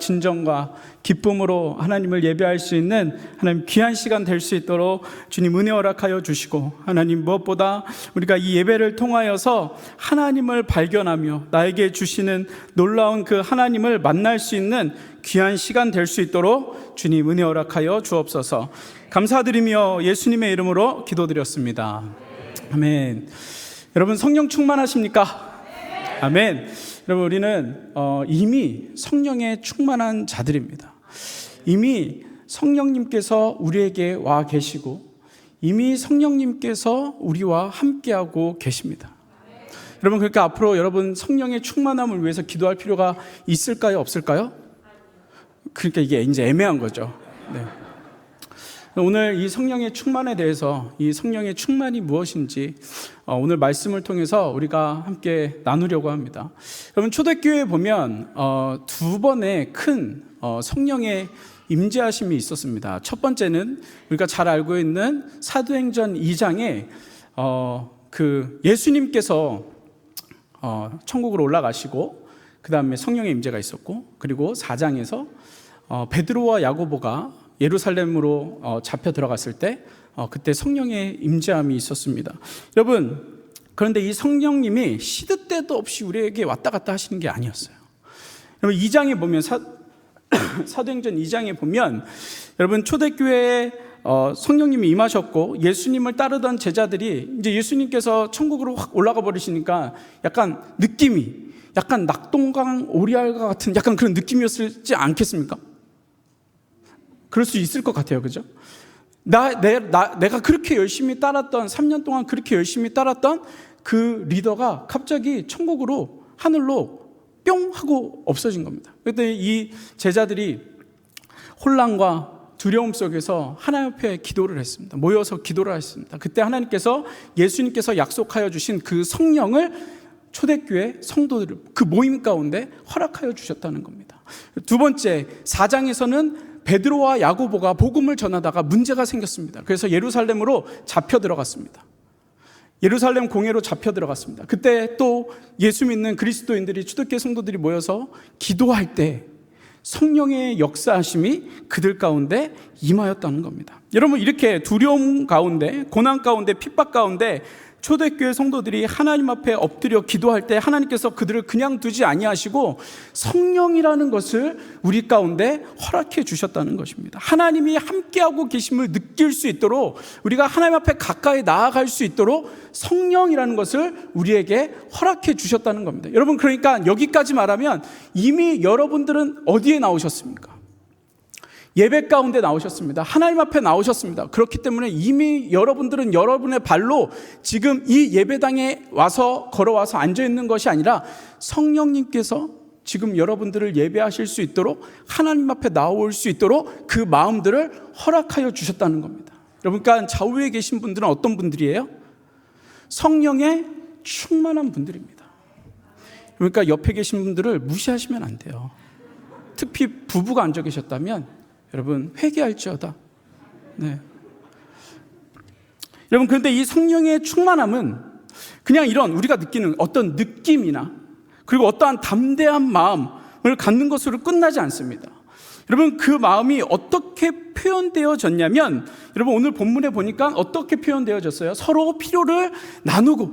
진정과 기쁨으로 하나님을 예배할 수 있는 하나님 귀한 시간 될 수 있도록 주님 은혜 허락하여 주시고, 하나님 무엇보다 우리가 이 예배를 통하여서 하나님을 발견하며 나에게 주시는 놀라운 그 하나님을 만날 수 있는 귀한 시간 될 수 있도록 주님 은혜 허락하여 주옵소서. 감사드리며 예수님의 이름으로 기도드렸습니다. 아멘. 여러분 성령 충만하십니까? 아멘. 여러분 우리는 이미 성령에 충만한 자들입니다. 이미 성령님께서 우리에게 와 계시고 이미 성령님께서 우리와 함께하고 계십니다. 여러분 그러니까 앞으로 여러분 성령의 충만함을 위해서 기도할 필요가 있을까요? 없을까요? 그러니까 이게 이제 애매한 거죠. 네. 오늘 이 성령의 충만에 대해서, 이 성령의 충만이 무엇인지 오늘 말씀을 통해서 우리가 함께 나누려고 합니다. 여러분 초대교회에 보면 두 번의 큰 성령의 임재하심이 있었습니다. 첫 번째는 우리가 잘 알고 있는 사도행전 2장에 그 예수님께서 천국으로 올라가시고 그 다음에 성령의 임재가 있었고, 그리고 4장에서 베드로와 야고보가 예루살렘으로 잡혀 들어갔을 때 그때 성령의 임재함이 있었습니다. 여러분 그런데 이 성령님이 시드 때도 없이 우리에게 왔다 갔다 하시는 게 아니었어요. 여러분 2장에 보면 사도행전 2장에 보면 여러분 초대교회에 성령님이 임하셨고 예수님을 따르던 제자들이 이제 예수님께서 천국으로 확 올라가 버리시니까 약간 느낌이 약간 낙동강 오리알과 같은 약간 그런 느낌이었지 않겠습니까? 그럴 수 있을 것 같아요. 그죠? 내가 그렇게 열심히 따랐던 3년 동안 그렇게 열심히 따랐던 그 리더가 갑자기 천국으로 하늘로 뿅 하고 없어진 겁니다. 그때 이 제자들이 혼란과 두려움 속에서 하나님 앞에 기도를 했습니다. 모여서 기도를 했습니다. 그때 하나님께서 예수님께서 약속하여 주신 그 성령을 초대교회 성도들 그 모임 가운데 허락하여 주셨다는 겁니다. 두 번째 4장에서는 베드로와 야고보가 복음을 전하다가 문제가 생겼습니다. 그래서 예루살렘으로 잡혀 들어갔습니다. 예루살렘 공회로 잡혀 들어갔습니다. 그때 또 예수 믿는 그리스도인들이 초대교회 성도들이 모여서 기도할 때 성령의 역사하심이 그들 가운데 임하였다는 겁니다. 여러분 이렇게 두려움 가운데, 고난 가운데, 핍박 가운데 초대교회 성도들이 하나님 앞에 엎드려 기도할 때 하나님께서 그들을 그냥 두지 아니하시고 성령이라는 것을 우리 가운데 허락해 주셨다는 것입니다. 하나님이 함께하고 계심을 느낄 수 있도록, 우리가 하나님 앞에 가까이 나아갈 수 있도록 성령이라는 것을 우리에게 허락해 주셨다는 겁니다. 여러분 그러니까 여기까지 말하면 이미 여러분들은 어디에 나오셨습니까? 예배 가운데 나오셨습니다. 하나님 앞에 나오셨습니다. 그렇기 때문에 이미 여러분들은 여러분의 발로 지금 이 예배당에 와서 걸어와서 앉아있는 것이 아니라 성령님께서 지금 여러분들을 예배하실 수 있도록 하나님 앞에 나올 수 있도록 그 마음들을 허락하여 주셨다는 겁니다. 여러분 그러니까 좌우에 계신 분들은 어떤 분들이에요? 성령에 충만한 분들입니다. 그러니까 옆에 계신 분들을 무시하시면 안 돼요. 특히 부부가 앉아 계셨다면 여러분 회개할지어다. 네. 여러분 그런데 이 성령의 충만함은 그냥 이런 우리가 느끼는 어떤 느낌이나 그리고 어떠한 담대한 마음을 갖는 것으로 끝나지 않습니다. 여러분 그 마음이 어떻게 표현되어졌냐면, 여러분 오늘 본문에 보니까 어떻게 표현되어졌어요? 서로 필요를 나누고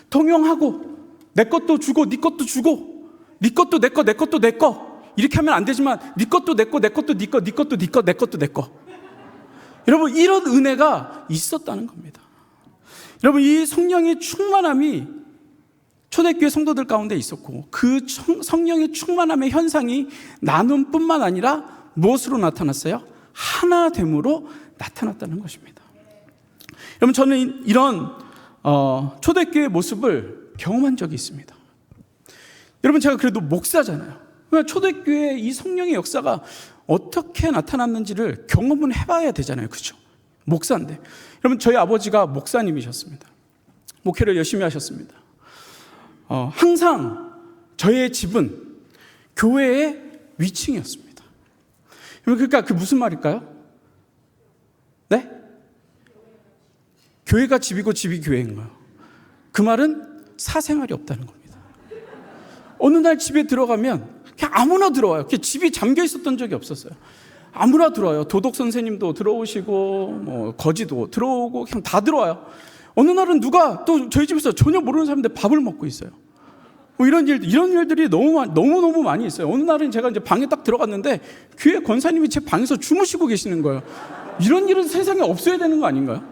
동용하고 내 것도 주고 네 것도 주고 네 것도 내 거 내 것도 내 거 이렇게 하면 안 되지만 네 것도 내 거, 내 것도 네 거, 네 것도 네 거, 내 것도 내 거. 여러분 이런 은혜가 있었다는 겁니다. 여러분 이 성령의 충만함이 초대교회 성도들 가운데 있었고 그 성령의 충만함의 현상이 나눔뿐만 아니라 무엇으로 나타났어요? 하나됨으로 나타났다는 것입니다. 여러분 저는 이런 초대교회의 모습을 경험한 적이 있습니다. 여러분 제가 그래도 목사잖아요. 초대교회의 이 성령의 역사가 어떻게 나타났는지를 경험을 해봐야 되잖아요. 그렇죠? 목사인데. 여러분 저희 아버지가 목사님이셨습니다. 목회를 열심히 하셨습니다. 항상 저의 집은 교회의 위층이었습니다. 그러니까 그게 무슨 말일까요? 네? 교회가 집이고 집이 교회인 거예요. 그 말은 사생활이 없다는 겁니다. 어느 날 집에 들어가면 그냥 아무나 들어와요. 집이 잠겨 있었던 적이 없었어요. 아무나 들어와요. 도덕 선생님도 들어오시고 뭐 거지도 들어오고 그냥 다 들어와요. 어느 날은 누가 또 저희 집에서 전혀 모르는 사람인데 밥을 먹고 있어요. 뭐 이런 일들이 너무 많이 있어요. 어느 날은 제가 이제 방에 딱 들어갔는데 교회 권사님이 제 방에서 주무시고 계시는 거예요. 이런 일은 세상에 없어야 되는 거 아닌가요?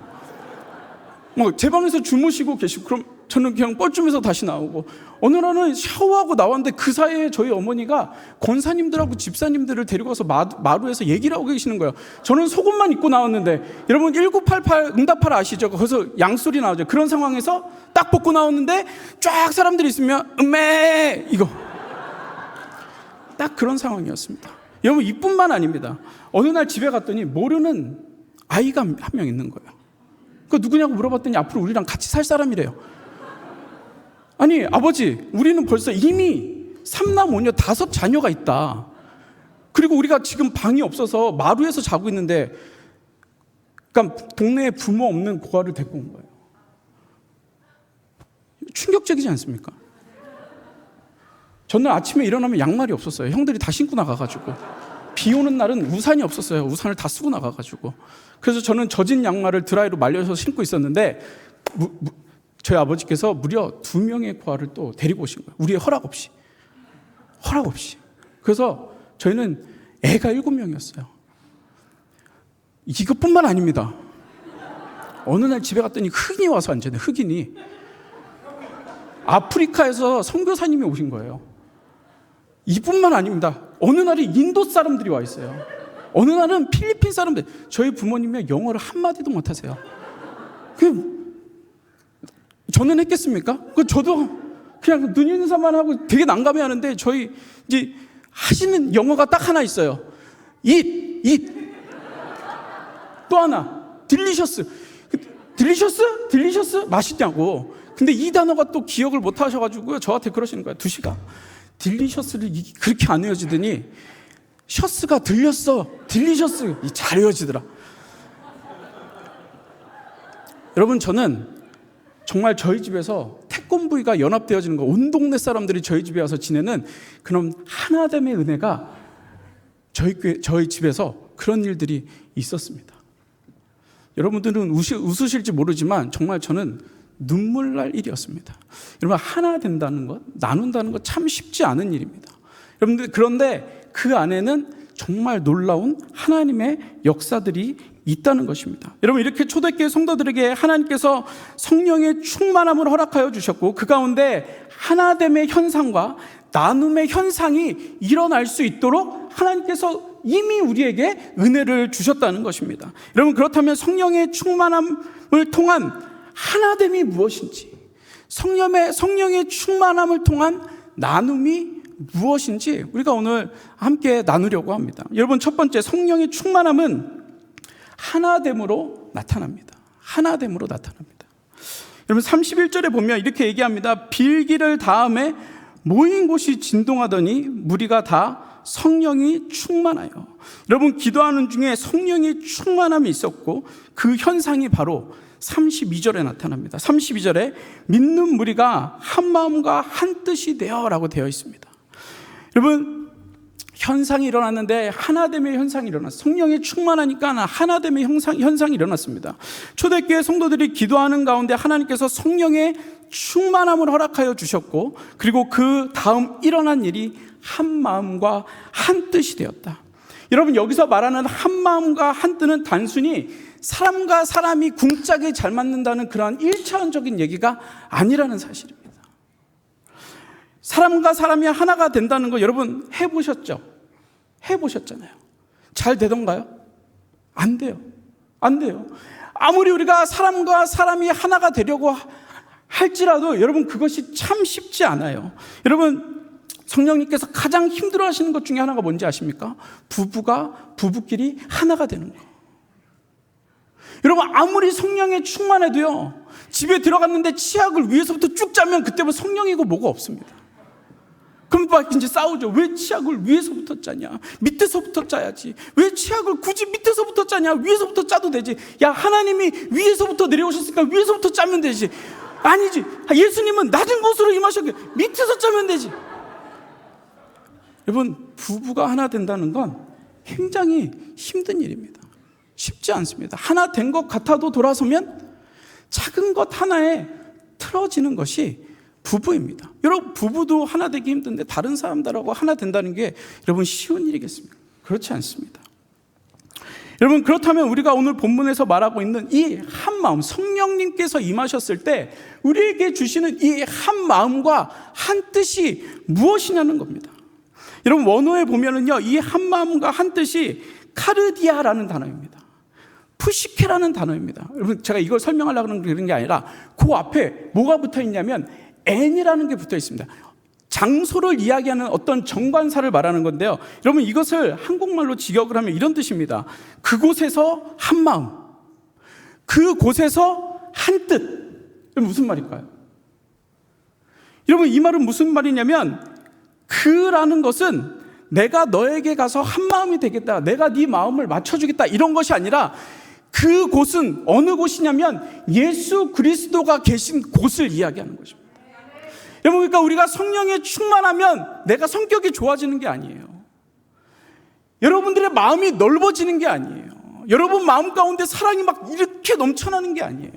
뭐 제 방에서 주무시고 계시고, 그럼 저는 그냥 뻘쭘해서 다시 나오고, 어느 날은 샤워하고 나왔는데 그 사이에 저희 어머니가 권사님들하고 집사님들을 데리고 가서 마루에서 얘기를 하고 계시는 거예요. 저는 속옷만 입고 나왔는데, 여러분 1988 응답하라 아시죠? 거기서 양소리 나오죠. 그런 상황에서 딱 벗고 나왔는데 쫙 사람들이 있으면 음메 이거 딱 그런 상황이었습니다. 여러분 이뿐만 아닙니다. 어느 날 집에 갔더니 모르는 아이가 한 명 있는 거예요. 그 누구냐고 물어봤더니 앞으로 우리랑 같이 살 사람이래요. 아니 아버지, 우리는 벌써 이미 3남 5녀 5자녀가 있다. 그리고 우리가 지금 방이 없어서 마루에서 자고 있는데, 그러니까 동네에 부모 없는 고아를 데리고 온 거예요. 충격적이지 않습니까? 저는 아침에 일어나면 양말이 없었어요. 형들이 다 신고 나가가지고. 비 오는 날은 우산이 없었어요. 우산을 다 쓰고 나가가지고. 그래서 저는 젖은 양말을 드라이로 말려서 신고 있었는데, 저희 아버지께서 무려 2명의 고아를 또 데리고 오신 거예요. 우리의 허락 없이. 그래서 저희는 애가 7명이었어요. 이것뿐만 아닙니다. 어느 날 집에 갔더니 흑인이 와서 앉았네. 흑인이. 아프리카에서 선교사님이 오신 거예요. 이뿐만 아닙니다. 어느 날은 인도 사람들이 와 있어요. 어느 날은 필리핀 사람들. 저희 부모님이 영어를 한마디도 못하세요. 저는 했겠습니까? 저도 그냥 눈 있는 사람만 하고 되게 난감해하는데, 저희 이제 하시는 영어가 딱 하나 있어요. eat. 또 하나 delicious. 맛있냐고. 근데 이 단어가 또 기억을 못 하셔가지고요, 저한테 그러시는 거예요. 2시간 딜리셔스를 그렇게 안 외워지더니 셔스가 들렸어. 딜리셔스 잘 외워지더라. 여러분, 저는 정말 저희 집에서 태권브이가 연합되어지는 거, 온 동네 사람들이 저희 집에 와서 지내는 그런 하나됨의 은혜가 저희 집에서 그런 일들이 있었습니다. 여러분들은 웃으실지 모르지만 정말 저는 눈물 날 일이었습니다. 여러분, 하나 된다는 것, 나눈다는 것 참 쉽지 않은 일입니다. 여러분들, 그런데 그 안에는 정말 놀라운 하나님의 역사들이 있다는 것입니다. 여러분, 이렇게 초대교회 성도들에게 하나님께서 성령의 충만함을 허락하여 주셨고, 그 가운데 하나됨의 현상과 나눔의 현상이 일어날 수 있도록 하나님께서 이미 우리에게 은혜를 주셨다는 것입니다. 여러분, 그렇다면 성령의 충만함을 통한 하나됨이 무엇인지, 성령의 충만함을 통한 나눔이 무엇인지 우리가 오늘 함께 나누려고 합니다. 여러분, 첫 번째, 성령의 충만함은 하나됨으로 나타납니다. 여러분, 31절에 보면 이렇게 얘기합니다. 빌기를 다음에 모인 곳이 진동하더니 무리가 다 성령이 충만하여. 여러분, 기도하는 중에 성령의 충만함이 있었고, 그 현상이 바로 32절에 나타납니다. 32절에 믿는 무리가 한 마음과 한 뜻이 되어 라고 되어 있습니다. 여러분, 현상이 일어났는데 하나됨의 현상이 일어났어요. 성령이 충만하니까 하나됨의 현상이 일어났습니다. 초대교회 성도들이 기도하는 가운데 하나님께서 성령의 충만함을 허락하여 주셨고, 그리고 그 다음 일어난 일이 한 마음과 한 뜻이 되었다. 여러분, 여기서 말하는 한 마음과 한 뜻은 단순히 사람과 사람이 궁짝에 잘 맞는다는 그러한 1차원적인 얘기가 아니라는 사실입니다. 사람과 사람이 하나가 된다는 거 여러분 해보셨죠? 해보셨잖아요. 잘 되던가요? 안 돼요. 아무리 우리가 사람과 사람이 하나가 되려고 할지라도 여러분, 그것이 참 쉽지 않아요. 여러분, 성령님께서 가장 힘들어 하시는 것 중에 하나가 뭔지 아십니까? 부부가 부부끼리 하나가 되는 거. 여러분, 아무리 성령에 충만해도요, 집에 들어갔는데 치약을 위에서부터 쭉 짜면 그때부터 성령이고 뭐가 없습니다. 그럼 막 이제 싸우죠. 왜 치약을 위에서부터 짜냐? 밑에서부터 짜야지. 왜 치약을 굳이 밑에서부터 짜냐? 위에서부터 짜도 되지. 야, 하나님이 위에서부터 내려오셨으니까 위에서부터 짜면 되지. 아니지. 예수님은 낮은 곳으로 임하셨기 밑에서 짜면 되지. 여러분, 부부가 하나 된다는 건 굉장히 힘든 일입니다. 쉽지 않습니다. 하나 된 것 같아도 돌아서면 작은 것 하나에 틀어지는 것이 부부입니다. 여러분, 부부도 하나 되기 힘든데 다른 사람들하고 하나 된다는 게 여러분 쉬운 일이겠습니까? 그렇지 않습니다. 여러분, 그렇다면 우리가 오늘 본문에서 말하고 있는 이 한 마음, 성령님께서 임하셨을 때 우리에게 주시는 이 한 마음과 한 뜻이 무엇이냐는 겁니다. 여러분, 원어에 보면은요, 이 한 마음과 한 뜻이 카르디아라는 단어입니다. 푸시케라는 단어입니다. 여러분, 제가 이걸 설명하려고 그런 게 아니라 그 앞에 뭐가 붙어 있냐면 N이라는 게 붙어 있습니다. 장소를 이야기하는 어떤 정관사를 말하는 건데요. 여러분, 이것을 한국말로 직역을 하면 이런 뜻입니다. 그곳에서 한 마음, 그곳에서 한 뜻. 무슨 말일까요? 여러분, 이 말은 무슨 말이냐면 그라는 것은 내가 너에게 가서 한 마음이 되겠다, 내가 네 마음을 맞춰주겠다, 이런 것이 아니라 그곳은 어느 곳이냐면 예수 그리스도가 계신 곳을 이야기하는 것입니다. 여러분, 그러니까 우리가 성령에 충만하면 내가 성격이 좋아지는 게 아니에요. 여러분들의 마음이 넓어지는 게 아니에요. 여러분 마음 가운데 사랑이 막 이렇게 넘쳐나는 게 아니에요.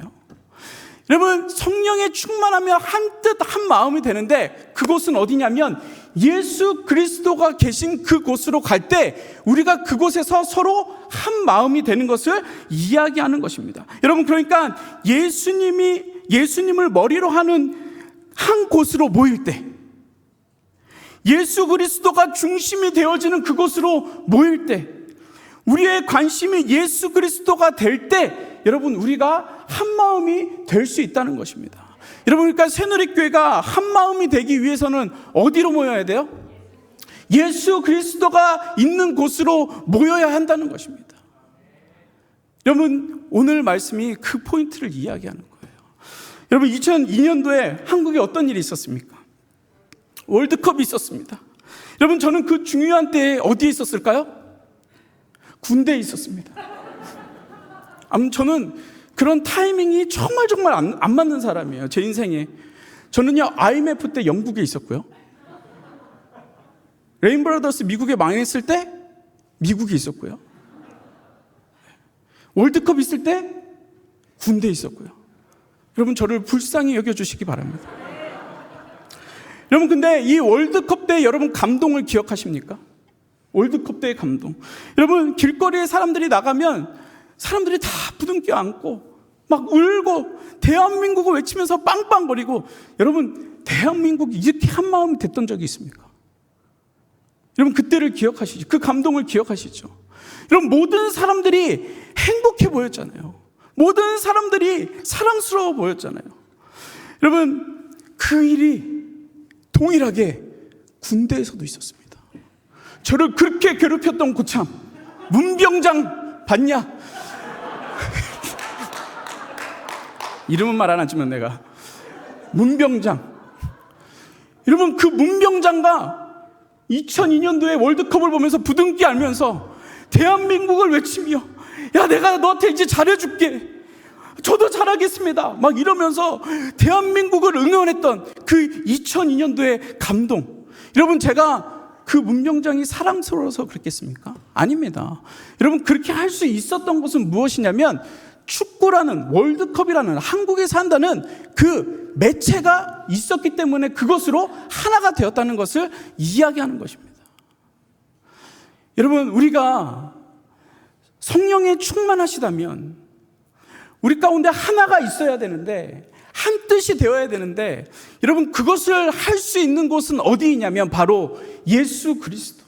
여러분, 성령에 충만하면 한 뜻 한 마음이 되는데 그곳은 어디냐면 예수 그리스도가 계신 그곳으로 갈 때 우리가 그곳에서 서로 한 마음이 되는 것을 이야기하는 것입니다. 여러분, 그러니까 예수님을 머리로 하는 한 곳으로 모일 때, 예수 그리스도가 중심이 되어지는 그곳으로 모일 때, 우리의 관심이 예수 그리스도가 될 때, 여러분, 우리가 한 마음이 될 수 있다는 것입니다. 여러분, 그러니까 새누리교회가 한 마음이 되기 위해서는 어디로 모여야 돼요? 예수 그리스도가 있는 곳으로 모여야 한다는 것입니다. 여러분, 오늘 말씀이 그 포인트를 이야기하는 거예요. 여러분, 2002년도에 한국에 어떤 일이 있었습니까? 월드컵이 있었습니다. 여러분, 저는 그 중요한 때에 어디에 있었을까요? 군대에 있었습니다. 저는 그런 타이밍이 정말 안 맞는 사람이에요, 제 인생에. 저는요, IMF 때 영국에 있었고요, 레인 브라더스 미국에 망했을 때 미국에 있었고요, 월드컵 있을 때 군대에 있었고요. 여러분, 저를 불쌍히 여겨주시기 바랍니다. 여러분, 근데 이 월드컵 때 여러분 감동을 기억하십니까? 월드컵 때의 감동. 여러분, 길거리에 사람들이 나가면 사람들이 다 부둥켜 안고 막 울고 대한민국을 외치면서 빵빵거리고, 여러분, 대한민국이 이렇게 한 마음이 됐던 적이 있습니까? 여러분, 그때를 기억하시죠? 그 감동을 기억하시죠? 여러분, 모든 사람들이 행복해 보였잖아요. 모든 사람들이 사랑스러워 보였잖아요. 여러분, 그 일이 동일하게 군대에서도 있었습니다. 저를 그렇게 괴롭혔던 고참, 문병장 봤냐? 이름은 말 안 하지만 내가 문병장. 여러분, 그 문병장과 2002년도에 월드컵을 보면서 부둥키 알면서 대한민국을 외치며, 야, 내가 너한테 이제 잘해줄게, 저도 잘하겠습니다, 막 이러면서 대한민국을 응원했던 그 2002년도의 감동. 여러분, 제가 그 문병장이 사랑스러워서 그랬겠습니까? 아닙니다. 여러분, 그렇게 할 수 있었던 것은 무엇이냐면 축구라는, 월드컵이라는, 한국에서 한다는 그 매체가 있었기 때문에 그것으로 하나가 되었다는 것을 이야기하는 것입니다. 여러분, 우리가 성령에 충만하시다면 우리 가운데 하나가 있어야 되는데, 한 뜻이 되어야 되는데, 여러분, 그것을 할 수 있는 곳은 어디이냐면 바로 예수 그리스도.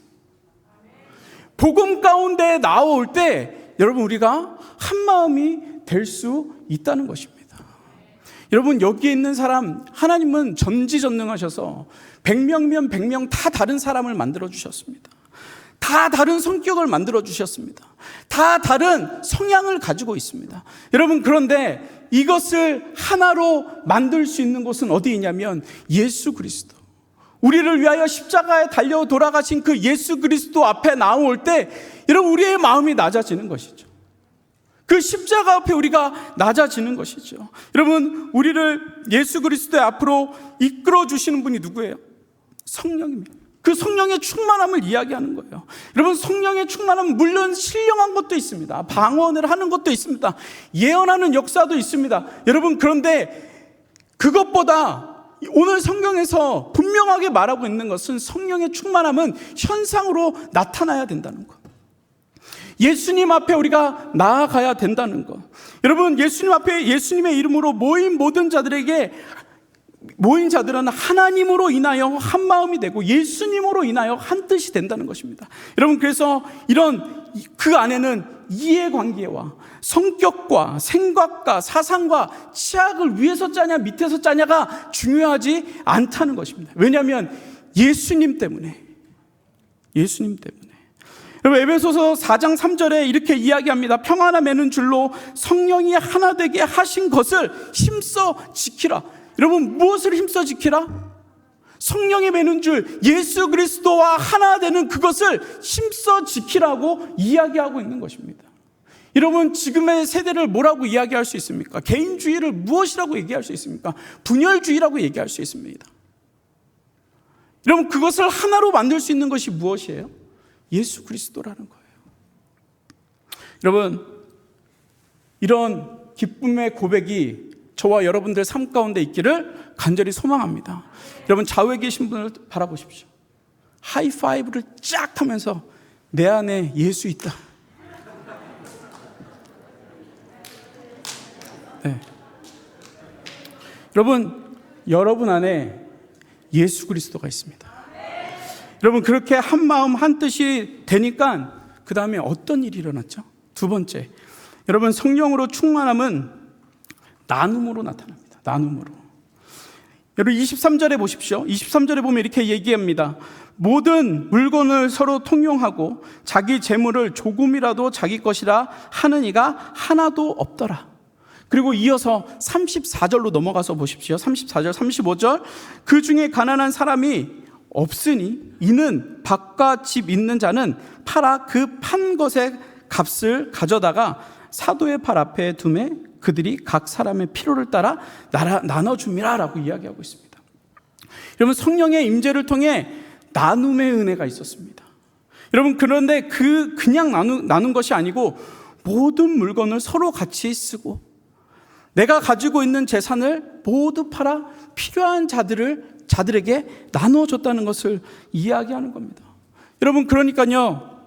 복음 가운데 나올 때 여러분, 우리가 한 마음이 될 수 있다는 것입니다. 여러분, 여기에 있는 사람, 하나님은 전지전능하셔서 100명면 100명 다 다른 사람을 만들어 주셨습니다. 다 다른 성격을 만들어 주셨습니다. 다 다른 성향을 가지고 있습니다. 여러분, 그런데 이것을 하나로 만들 수 있는 곳은 어디이냐면 예수 그리스도. 우리를 위하여 십자가에 달려 돌아가신 그 예수 그리스도 앞에 나올 때 여러분, 우리의 마음이 낮아지는 것이죠. 그 십자가 앞에 우리가 낮아지는 것이죠. 여러분, 우리를 예수 그리스도의 앞으로 이끌어 주시는 분이 누구예요? 성령입니다. 그 성령의 충만함을 이야기하는 거예요. 여러분, 성령의 충만함은 물론 신령한 것도 있습니다. 방언을 하는 것도 있습니다. 예언하는 역사도 있습니다. 여러분, 그런데 그것보다 오늘 성경에서 분명하게 말하고 있는 것은 성령의 충만함은 현상으로 나타나야 된다는 것. 예수님 앞에 우리가 나아가야 된다는 것. 여러분, 예수님 앞에 예수님의 이름으로 모인 모든 자들에게, 모인 자들은 하나님으로 인하여 한 마음이 되고 예수님으로 인하여 한 뜻이 된다는 것입니다. 여러분, 그래서 이런 그 안에는 이해관계와 성격과 생각과 사상과 치약을 위에서 짜냐 밑에서 짜냐가 중요하지 않다는 것입니다. 왜냐하면 예수님 때문에. 여러분, 에베소서 4장 3절에 이렇게 이야기합니다. 평안함 매는 줄로 성령이 하나 되게 하신 것을 힘써 지키라. 여러분, 무엇을 힘써 지키라? 성령이 매는 줄, 예수 그리스도와 하나 되는 그것을 힘써 지키라고 이야기하고 있는 것입니다. 여러분, 지금의 세대를 뭐라고 이야기할 수 있습니까? 개인주의를 무엇이라고 얘기할 수 있습니까? 분열주의라고 얘기할 수 있습니다. 여러분, 그것을 하나로 만들 수 있는 것이 무엇이에요? 예수 그리스도라는 거예요. 여러분, 이런 기쁨의 고백이 저와 여러분들 삶 가운데 있기를 간절히 소망합니다. 여러분, 좌우에 계신 분을 바라보십시오. 하이파이브를 쫙 하면서 내 안에 예수 있다. 네. 여러분 안에 예수 그리스도가 있습니다. 여러분, 그렇게 한 마음 한 뜻이 되니까 그 다음에 어떤 일이 일어났죠? 두 번째, 여러분, 성령으로 충만함은 나눔으로 나타납니다. 나눔으로. 여러분, 23절에 보십시오. 23절에 보면 이렇게 얘기합니다. 모든 물건을 서로 통용하고 자기 재물을 조금이라도 자기 것이라 하는 이가 하나도 없더라. 그리고 이어서 34절로 넘어가서 보십시오. 34절, 35절. 그 중에 가난한 사람이 없으니 이는 밭과 집 있는 자는 팔아 그 판 것의 값을 가져다가 사도의 발 앞에 두매 그들이 각 사람의 필요를 따라 나눠줌이라 라고 이야기하고 있습니다. 여러분, 성령의 임재를 통해 나눔의 은혜가 있었습니다. 여러분, 그런데 그냥 나눈 것이 아니고 모든 물건을 서로 같이 쓰고 내가 가지고 있는 재산을 모두 팔아 필요한 자들에게 나눠줬다는 것을 이야기하는 겁니다. 여러분, 그러니까요,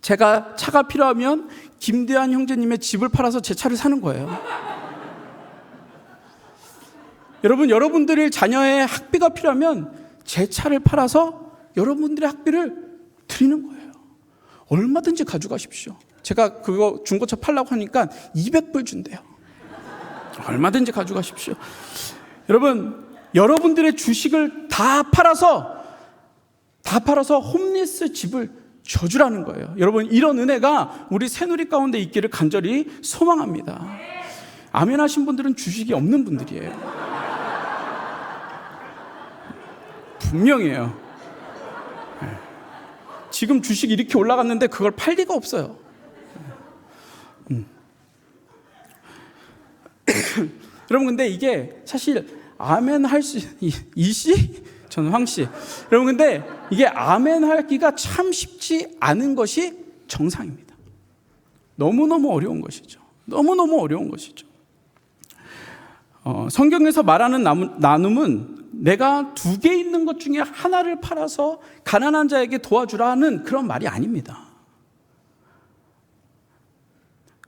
제가 차가 필요하면 김대한 형제님의 집을 팔아서 제 차를 사는 거예요. 여러분들의 자녀의 학비가 필요하면 제 차를 팔아서 여러분들의 학비를 드리는 거예요. 얼마든지 가져가십시오. 제가 그거 중고차 팔라고 하니까 200불 준대요. 얼마든지 가져가십시오. 여러분들의 주식을 다 팔아서 홈리스 집을 줘주라는 거예요. 여러분, 이런 은혜가 우리 새누리 가운데 있기를 간절히 소망합니다. 아멘 하신 분들은 주식이 없는 분들이에요. 분명해요. 지금 주식이 이렇게 올라갔는데 그걸 팔 리가 없어요. 여러분, 근데 이게 사실 아멘 할 수, 이씨? 저는 황씨. 여러분, 근데 이게 아멘 하기가 참 쉽지 않은 것이 정상입니다. 너무너무 어려운 것이죠. 너무너무 어려운 것이죠. 성경에서 말하는 나눔은 내가 2개 있는 것 중에 하나를 팔아서 가난한 자에게 도와주라는 그런 말이 아닙니다.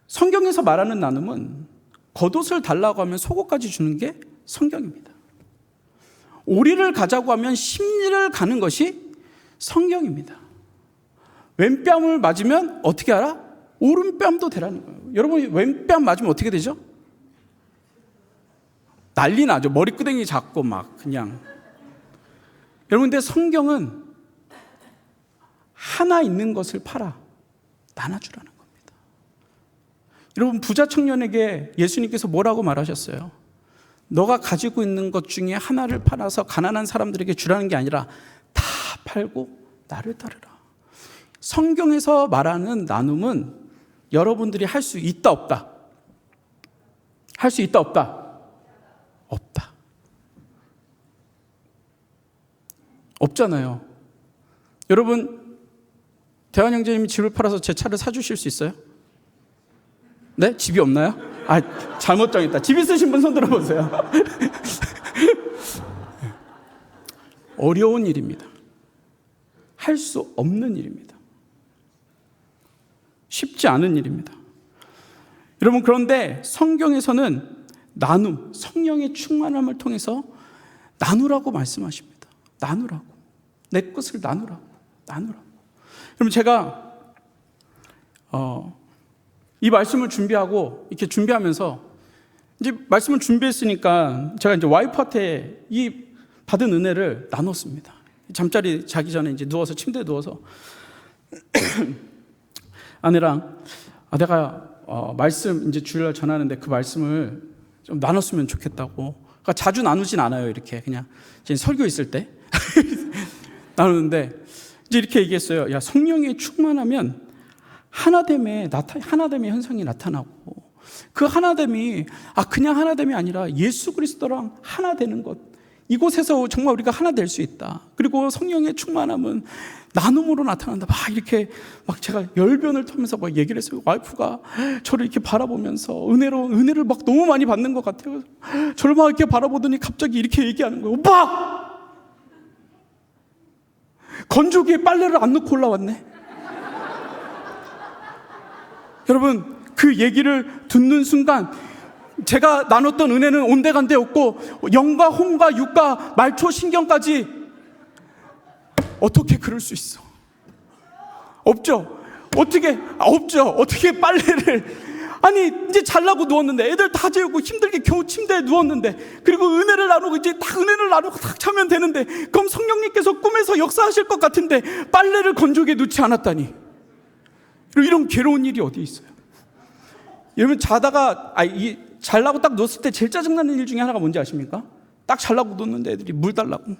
성경에서 말하는 나눔은 겉옷을 달라고 하면 속옷까지 주는 게 성경입니다. 오리를 가자고 하면 심리를 가는 것이 성경입니다. 왼뺨을 맞으면 어떻게 알아? 오른뺨도 되라는 거예요. 여러분, 왼뺨 맞으면 어떻게 되죠? 난리 나죠. 머리끄댕이 잡고 막 그냥. 여러분, 근데 성경은 하나 있는 것을 팔아 나눠주라는 겁니다. 여러분, 부자 청년에게 예수님께서 뭐라고 말하셨어요? 너가 가지고 있는 것 중에 하나를 팔아서 가난한 사람들에게 주라는 게 아니라 다 팔고 나를 따르라. 성경에서 말하는 나눔은 여러분들이 할 수 있다 없다? 할 수 있다 없다? 없다. 없잖아요. 여러분, 대환 형제님이 집을 팔아서 제 차를 사주실 수 있어요? 네? 집이 없나요? 잘못 정했다. 집 있으신 분 손 들어보세요. 어려운 일입니다. 할 수 없는 일입니다. 쉽지 않은 일입니다. 여러분, 그런데 성경에서는 나눔, 성령의 충만함을 통해서 나누라고 말씀하십니다. 나누라고. 내 것을 나누라고. 여러분, 제가 이 말씀을 준비하고 이렇게 준비하면서 이제 말씀을 준비했으니까 제가 이제 와이프한테 이 받은 은혜를 나눴습니다. 잠자리 자기 전에 이제 누워서 침대에 누워서 아내랑 내가 말씀 이제 주일날 전하는데 그 말씀을 좀 나눴으면 좋겠다고. 그러니까 자주 나누진 않아요. 이렇게 그냥 이제 설교 있을 때 나누는데 이제 이렇게 얘기했어요. 야, 성령에 충만하면 하나됨의 현상이 나타나고, 그 하나됨이 그냥 하나됨이 아니라 예수 그리스도랑 하나 되는 것, 이곳에서 정말 우리가 하나 될 수 있다. 그리고 성령의 충만함은 나눔으로 나타난다. 이렇게 제가 열변을 터면서 얘기를 했어요. 와이프가 저를 이렇게 바라보면서 은혜를 너무 많이 받는 것 같아요. 저를 이렇게 바라보더니 갑자기 이렇게 얘기하는 거예요. 오빠! 건조기에 빨래를 안 넣고 올라왔네. 여러분, 그 얘기를 듣는 순간 제가 나눴던 은혜는 온데간데 없고, 영과 홍과 육과 말초 신경까지 어떻게 그럴 수 있어? 없죠. 어떻게 빨래를, 이제 잘라고 누웠는데, 애들 다 재우고 힘들게 겨우 침대에 누웠는데, 그리고 은혜를 나누고 딱 자면 되는데, 그럼 성령님께서 꿈에서 역사하실 것 같은데 빨래를 건조기에 넣지 않았다니. 이런 괴로운 일이 어디 있어요? 여러분, 자다가 잘라고 딱 누웠을 때 제일 짜증나는 일 중에 하나가 뭔지 아십니까? 딱 잘라고 누웠는데 애들이 물 달라고.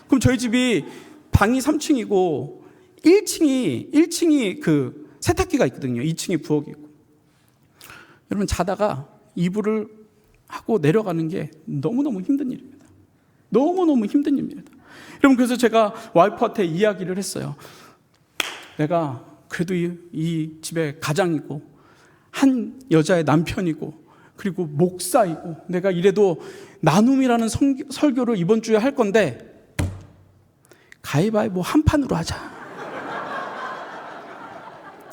그럼 저희 집이 방이 3층이고 1층이 그 세탁기가 있거든요. 2층이 부엌이 있고. 여러분, 자다가 이불을 하고 내려가는 게 너무너무 힘든 일입니다. 너무너무 힘든 일입니다. 여러분, 그래서 제가 와이프한테 이야기를 했어요. 내가 그래도 이 집의 가장이고 한 여자의 남편이고 그리고 목사이고 내가 이래도 나눔이라는 설교를 이번 주에 할 건데 가위바위보 한 판으로 하자.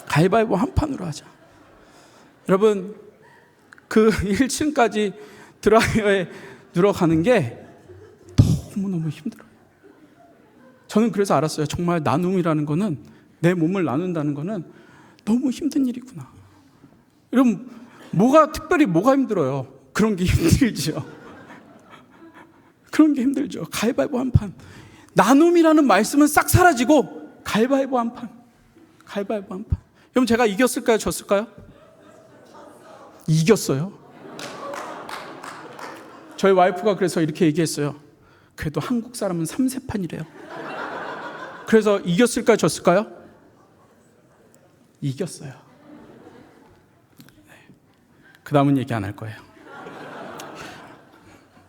가위바위보 한 판으로 하자. 여러분, 그 1층까지 드라이어에 들어가는 게 너무너무 힘들어요. 저는 그래서 알았어요. 정말 나눔이라는 거는, 내 몸을 나눈다는 거는 너무 힘든 일이구나. 여러분, 특별히 뭐가 힘들어요? 그런 게 힘들죠. 그런 게 힘들죠. 가위바위보 한 판. 나눔이라는 말씀은 싹 사라지고 가위바위보 한 판. 가위바위보 한 판. 여러분, 제가 이겼을까요? 졌을까요? 이겼어요. 저희 와이프가 그래서 이렇게 얘기했어요. 그래도 한국 사람은 3세판이래요. 그래서 이겼을까요? 졌을까요? 이겼어요. 그 다음은 얘기 안 할 거예요.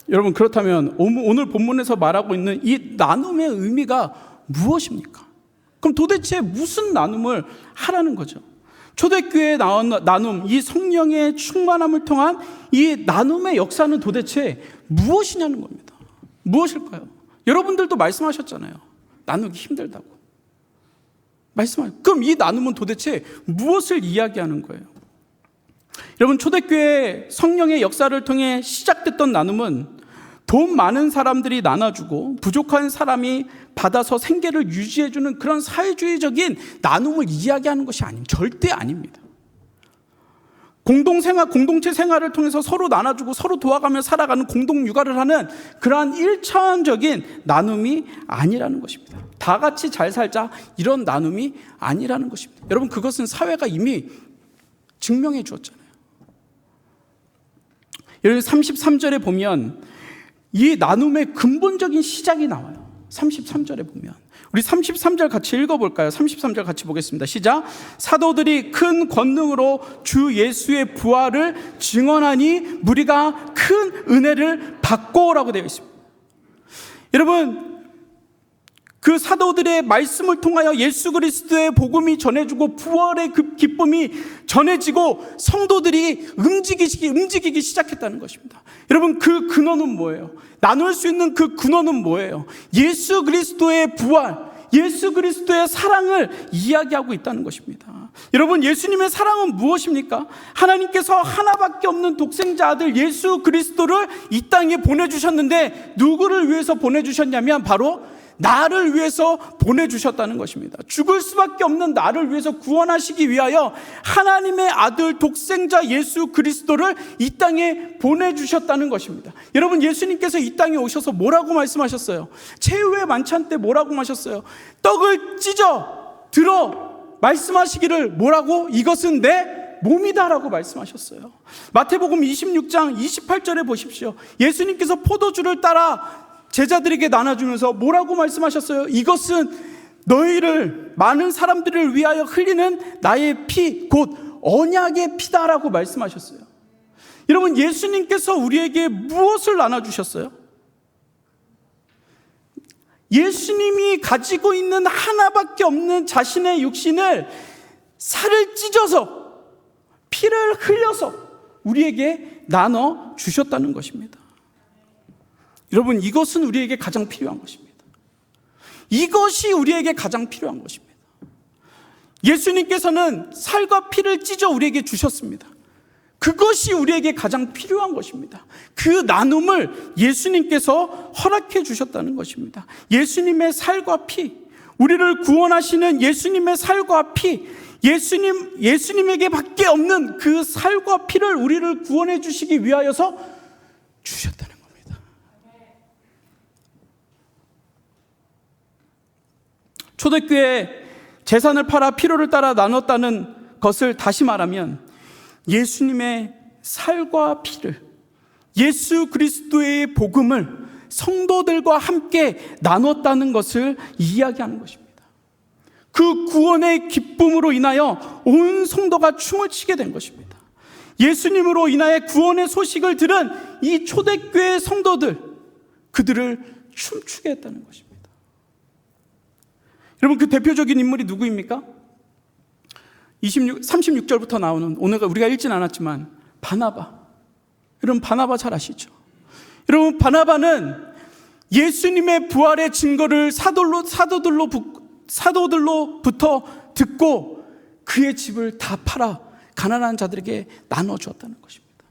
여러분, 그렇다면 오늘 본문에서 말하고 있는 이 나눔의 의미가 무엇입니까? 그럼 도대체 무슨 나눔을 하라는 거죠? 초대교회에 나온 나눔, 이 성령의 충만함을 통한 이 나눔의 역사는 도대체 무엇이냐는 겁니다. 무엇일까요? 여러분들도 말씀하셨잖아요. 나누기 힘들다고. 그럼 이 나눔은 도대체 무엇을 이야기하는 거예요? 여러분, 초대교회 성령의 역사를 통해 시작됐던 나눔은 돈 많은 사람들이 나눠주고 부족한 사람이 받아서 생계를 유지해주는 그런 사회주의적인 나눔을 이야기하는 것이 절대 아닙니다. 공동체 생활을 통해서 서로 나눠주고 서로 도와가며 살아가는 공동육아를 하는 그러한 1차원적인 나눔이 아니라는 것입니다. 다 같이 잘 살자, 이런 나눔이 아니라는 것입니다. 여러분, 그것은 사회가 이미 증명해 주었잖아요. 여러분, 33절에 보면 이 나눔의 근본적인 시작이 나와요. 33절에 보면 우리 33절 같이 읽어볼까요? 33절 같이 보겠습니다. 시작. 사도들이 큰 권능으로 주 예수의 부활을 증언하니 무리가 큰 은혜를 받고라고 되어 있습니다. 여러분, 그 사도들의 말씀을 통하여 예수 그리스도의 복음이 전해지고 부활의 그 기쁨이 전해지고 성도들이 움직이기 시작했다는 것입니다. 여러분, 그 근원은 뭐예요? 나눌 수 있는 그 근원은 뭐예요? 예수 그리스도의 부활, 예수 그리스도의 사랑을 이야기하고 있다는 것입니다. 여러분, 예수님의 사랑은 무엇입니까? 하나님께서 하나밖에 없는 독생자 아들 예수 그리스도를 이 땅에 보내주셨는데 누구를 위해서 보내주셨냐면 바로 나를 위해서 보내주셨다는 것입니다. 죽을 수밖에 없는 나를 위해서 구원하시기 위하여 하나님의 아들 독생자 예수 그리스도를 이 땅에 보내주셨다는 것입니다. 여러분, 예수님께서 이 땅에 오셔서 뭐라고 말씀하셨어요? 최후의 만찬 때 뭐라고 하셨어요? 떡을 찢어 들어 말씀하시기를 뭐라고? 이것은 내 몸이다 라고 말씀하셨어요. 마태복음 26장 28절에 보십시오. 예수님께서 포도주를 따라 제자들에게 나눠주면서 뭐라고 말씀하셨어요? 이것은 너희를 많은 사람들을 위하여 흘리는 나의 피, 곧 언약의 피다라고 말씀하셨어요. 여러분, 예수님께서 우리에게 무엇을 나눠주셨어요? 예수님이 가지고 있는 하나밖에 없는 자신의 육신을 살을 찢어서 피를 흘려서 우리에게 나눠주셨다는 것입니다. 여러분, 이것은 우리에게 가장 필요한 것입니다. 이것이 우리에게 가장 필요한 것입니다. 예수님께서는 살과 피를 찢어 우리에게 주셨습니다. 그것이 우리에게 가장 필요한 것입니다. 그 나눔을 예수님께서 허락해 주셨다는 것입니다. 예수님의 살과 피, 우리를 구원하시는 예수님의 살과 피, 예수님에게 밖에 없는 그 살과 피를 우리를 구원해 주시기 위하여서 주셨다는 겁니다. 초대교회 재산을 팔아 필요를 따라 나눴다는 것을 다시 말하면 예수님의 살과 피를, 예수 그리스도의 복음을 성도들과 함께 나눴다는 것을 이야기하는 것입니다. 그 구원의 기쁨으로 인하여 온 성도가 춤을 추게 된 것입니다. 예수님으로 인하여 구원의 소식을 들은 이 초대교회 성도들, 그들을 춤추게 했다는 것입니다. 여러분, 그 대표적인 인물이 누구입니까? 36절부터 나오는, 오늘 우리가 읽진 않았지만 바나바. 여러분, 바나바 잘 아시죠? 여러분, 바나바는 예수님의 부활의 증거를 사도들로부터 듣고 그의 집을 다 팔아 가난한 자들에게 나눠주었다는 것입니다.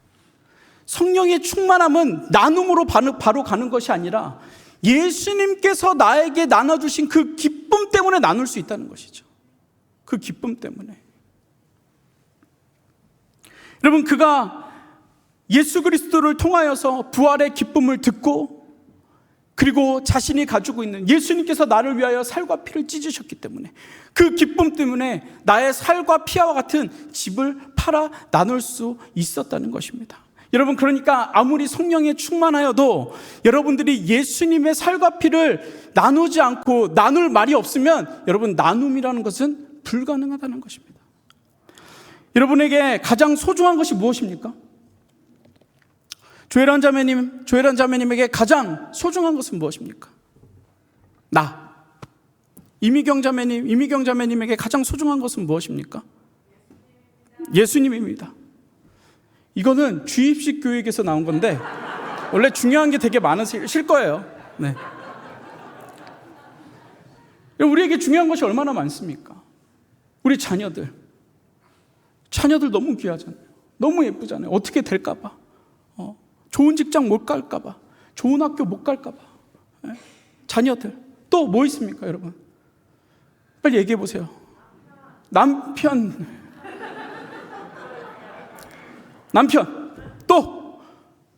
성령의 충만함은 나눔으로 바로 가는 것이 아니라 예수님께서 나에게 나눠주신 그 기쁨 때문에 나눌 수 있다는 것이죠. 그 기쁨 때문에. 여러분, 그가 예수 그리스도를 통하여서 부활의 기쁨을 듣고, 그리고 자신이 가지고 있는 예수님께서 나를 위하여 살과 피를 찢으셨기 때문에 그 기쁨 때문에 나의 살과 피와 같은 집을 팔아 나눌 수 있었다는 것입니다. 여러분, 그러니까 아무리 성령에 충만하여도 여러분들이 예수님의 살과 피를 나누지 않고 나눌 말이 없으면 여러분, 나눔이라는 것은 불가능하다는 것입니다. 여러분에게 가장 소중한 것이 무엇입니까? 조혜란 자매님에게 가장 소중한 것은 무엇입니까? 나. 이미경 자매님에게 가장 소중한 것은 무엇입니까? 예수님입니다. 이거는 주입식 교육에서 나온 건데 원래 중요한 게 되게 많으실 거예요. 네. 우리에게 중요한 것이 얼마나 많습니까? 우리 자녀들 너무 귀하잖아요. 너무 예쁘잖아요. 어떻게 될까 봐, 좋은 직장 못 갈까 봐, 좋은 학교 못 갈까 봐. 자녀들 또 뭐 있습니까, 여러분? 빨리 얘기해 보세요. 남편 또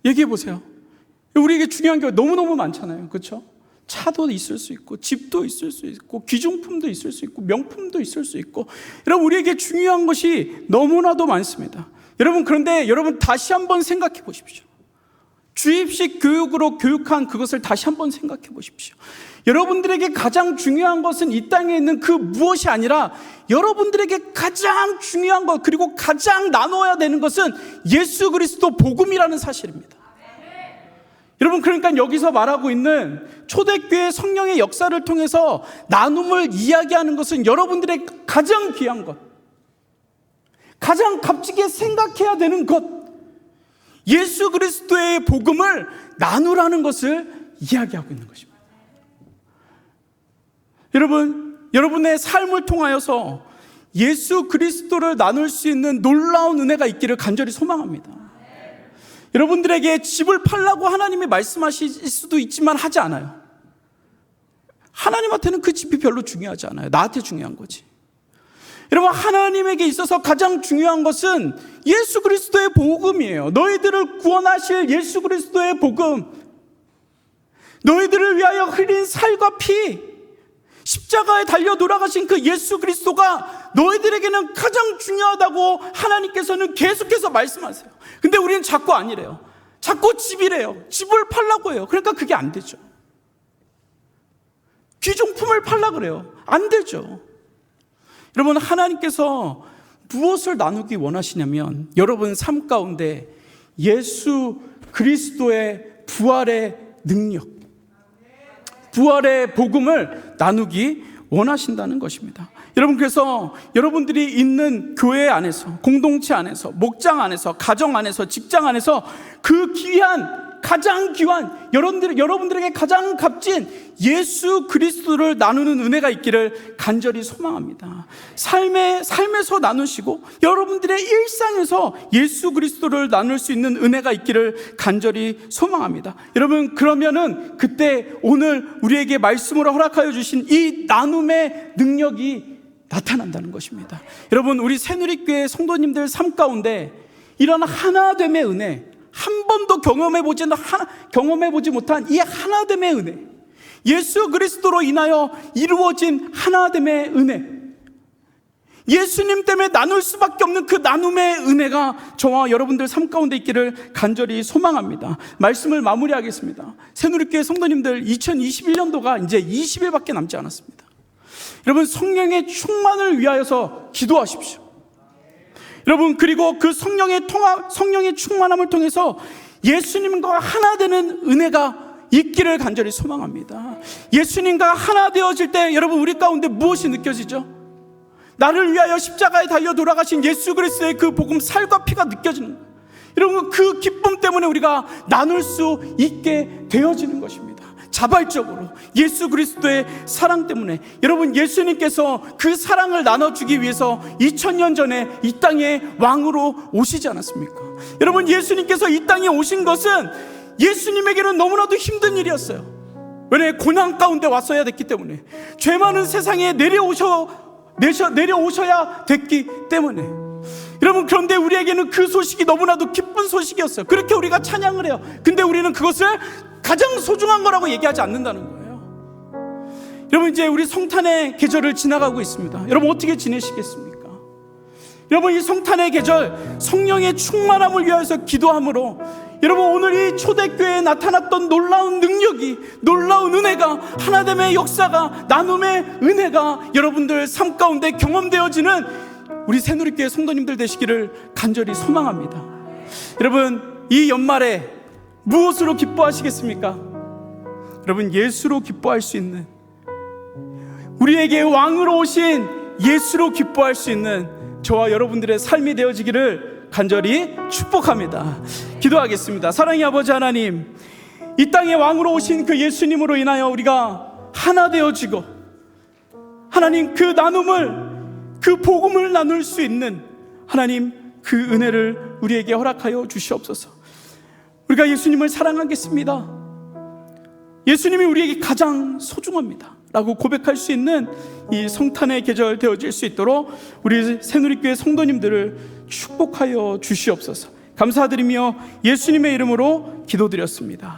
얘기해 보세요. 우리에게 중요한 게 너무너무 많잖아요. 그렇죠? 차도 있을 수 있고, 집도 있을 수 있고, 귀중품도 있을 수 있고, 명품도 있을 수 있고, 여러분, 우리에게 중요한 것이 너무나도 많습니다. 여러분, 그런데 여러분 다시 한번 생각해 보십시오. 주입식 교육으로 교육한 그것을 다시 한번 생각해 보십시오. 여러분들에게 가장 중요한 것은 이 땅에 있는 그 무엇이 아니라 여러분들에게 가장 중요한 것, 그리고 가장 나눠야 되는 것은 예수 그리스도 복음이라는 사실입니다. 여러분, 그러니까 여기서 말하고 있는 초대교회 성령의 역사를 통해서 나눔을 이야기하는 것은 여러분들의 가장 귀한 것, 가장 값지게 생각해야 되는 것, 예수 그리스도의 복음을 나누라는 것을 이야기하고 있는 것입니다. 여러분의 삶을 통하여서 예수 그리스도를 나눌 수 있는 놀라운 은혜가 있기를 간절히 소망합니다. 여러분들에게 집을 팔라고 하나님이 말씀하실 수도 있지만 하지 않아요. 하나님한테는 그 집이 별로 중요하지 않아요. 나한테 중요한 거지. 여러분, 하나님에게 있어서 가장 중요한 것은 예수 그리스도의 복음이에요. 너희들을 구원하실 예수 그리스도의 복음, 너희들을 위하여 흘린 살과 피, 십자가에 달려 돌아가신 그 예수 그리스도가 너희들에게는 가장 중요하다고 하나님께서는 계속해서 말씀하세요. 근데 우리는 자꾸 아니래요. 자꾸 집이래요. 집을 팔라고 해요. 그러니까 그게 안 되죠. 귀중품을 팔라 그래요. 안 되죠. 여러분, 하나님께서 무엇을 나누기 원하시냐면 여러분 삶 가운데 예수 그리스도의 부활의 능력, 부활의 복음을 나누기 원하신다는 것입니다. 여러분, 그래서 여러분들이 있는 교회 안에서, 공동체 안에서, 목장 안에서, 가정 안에서, 직장 안에서 그 가장 귀한 여러분들에게 가장 값진 예수 그리스도를 나누는 은혜가 있기를 간절히 소망합니다. 삶에서 나누시고 여러분들의 일상에서 예수 그리스도를 나눌 수 있는 은혜가 있기를 간절히 소망합니다. 여러분, 그러면은 그때 오늘 우리에게 말씀으로 허락하여 주신 이 나눔의 능력이 나타난다는 것입니다. 여러분, 우리 새누리교회 성도님들 삶 가운데 이런 하나됨의 은혜, 한 번도 경험해보지 못한 이 하나됨의 은혜, 예수 그리스도로 인하여 이루어진 하나됨의 은혜, 예수님 때문에 나눌 수밖에 없는 그 나눔의 은혜가 저와 여러분들 삶 가운데 있기를 간절히 소망합니다. 말씀을 마무리하겠습니다. 새누리교회 성도님들, 2021년도가 이제 20일밖에 남지 않았습니다. 여러분, 성령의 충만을 위하여서 기도하십시오. 여러분, 그리고 그 성령의 충만함을 통해서 예수님과 하나 되는 은혜가 있기를 간절히 소망합니다. 예수님과 하나 되어질 때 여러분, 우리 가운데 무엇이 느껴지죠? 나를 위하여 십자가에 달려 돌아가신 예수 그리스도의 그 복음, 살과 피가 느껴지는 거예요. 여러분, 그 기쁨 때문에 우리가 나눌 수 있게 되어지는 것입니다. 자발적으로 예수 그리스도의 사랑 때문에. 여러분, 예수님께서 그 사랑을 나눠주기 위해서 2000년 전에 이 땅에 왕으로 오시지 않았습니까? 여러분, 예수님께서 이 땅에 오신 것은 예수님에게는 너무나도 힘든 일이었어요. 왜냐? 고난 가운데 왔어야 됐기 때문에, 죄 많은 세상에 내려오셔야 됐기 때문에. 여러분, 그런데 우리에게는 그 소식이 너무나도 기쁜 소식이었어요. 그렇게 우리가 찬양을 해요. 근데 우리는 그것을 가장 소중한 거라고 얘기하지 않는다는 거예요. 여러분, 이제 우리 성탄의 계절을 지나가고 있습니다. 여러분, 어떻게 지내시겠습니까? 여러분, 이 성탄의 계절, 성령의 충만함을 위해서 기도함으로 여러분, 오늘 이 초대교회에 나타났던 놀라운 능력이, 놀라운 은혜가, 하나됨의 역사가, 나눔의 은혜가 여러분들 삶 가운데 경험되어지는 우리 새누리교회 성도님들 되시기를 간절히 소망합니다. 여러분, 이 연말에 무엇으로 기뻐하시겠습니까? 여러분, 예수로 기뻐할 수 있는, 우리에게 왕으로 오신 예수로 기뻐할 수 있는 저와 여러분들의 삶이 되어지기를 간절히 축복합니다. 기도하겠습니다. 사랑의 아버지 하나님, 이 땅에 왕으로 오신 그 예수님으로 인하여 우리가 하나 되어지고, 하나님, 그 나눔을, 그 복음을 나눌 수 있는 하나님, 그 은혜를 우리에게 허락하여 주시옵소서. 우리가 예수님을 사랑하겠습니다, 예수님이 우리에게 가장 소중합니다 라고 고백할 수 있는 이 성탄의 계절 되어질 수 있도록 우리 새누리교회 성도님들을 축복하여 주시옵소서. 감사드리며 예수님의 이름으로 기도드렸습니다.